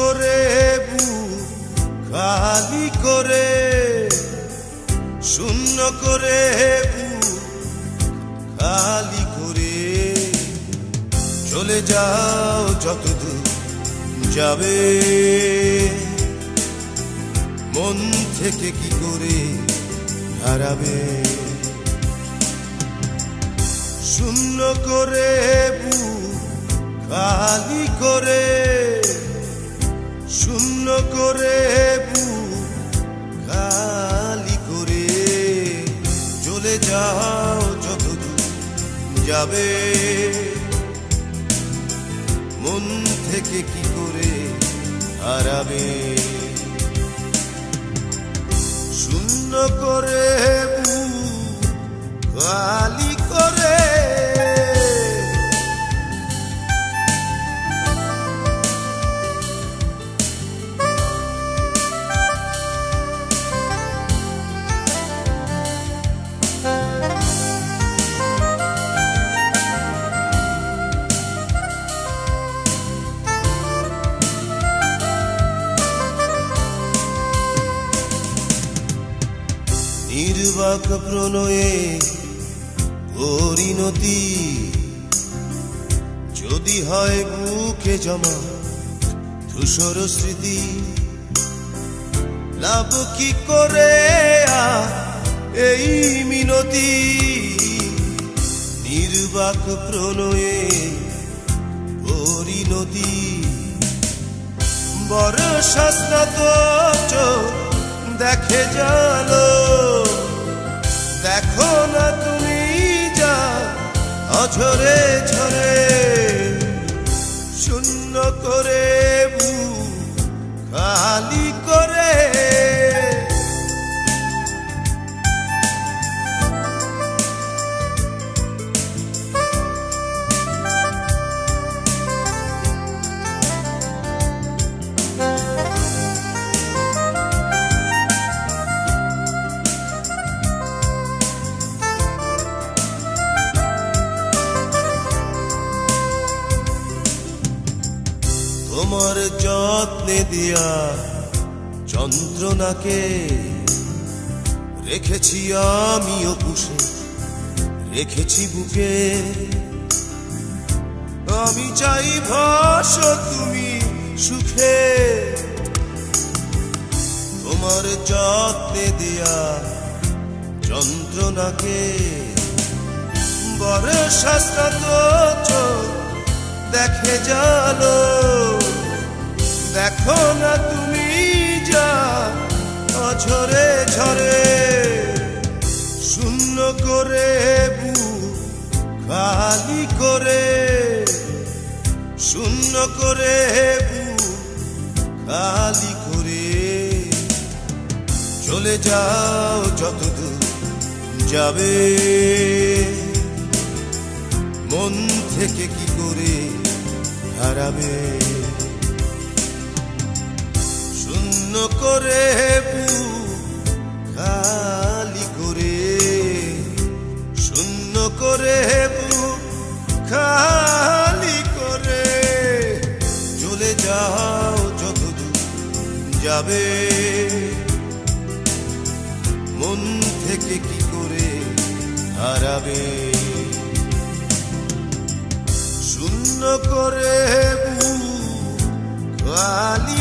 করে খালি করে শূন্য করে খালি করে চলে যাও যতদূর যাবে মন থেকে কি করে হারাবে শূন্য করে খালি করে শূন্য করে খালি করে চলে যাও যতদূর যাবে মন থেকে কি করে হারাবে শূন্য করে খালি করে নির্বাক প্রণয়ে পরিণতি যদি হয় বুকে জমা ধূসর স্মৃতি লাভ কি করে এই মিনতি নির্বাক প্রণয়ে পরিণতি বর্ষা স্নাত দেখে জানো দেখো না তুমি যা অঝরে ঝরে শূন্য করে খালি করে তোমার যত্নে দিয়া যন্ত্রণাকে রেখেছি আমিও পুষে রেখেছি বুকে আমি চাই ভাসো তুমি সুখে তোমার যত্নে দিয়া যন্ত্রণাকে বর্ষা স্নাত দেখে জানো দেখো না তুমি যা অঝরে ঝরে শূন্য করে খালি করে শূন্য করে খালি করে চলে যাও যতদূর যাবে মন থেকে কি করে হারাবে শূন্য করে খালি করে শূন্য করে খালি করে চলে যাও যতদূর যাবে মন থেকে কি করে হারাবে শূন্য করে খালি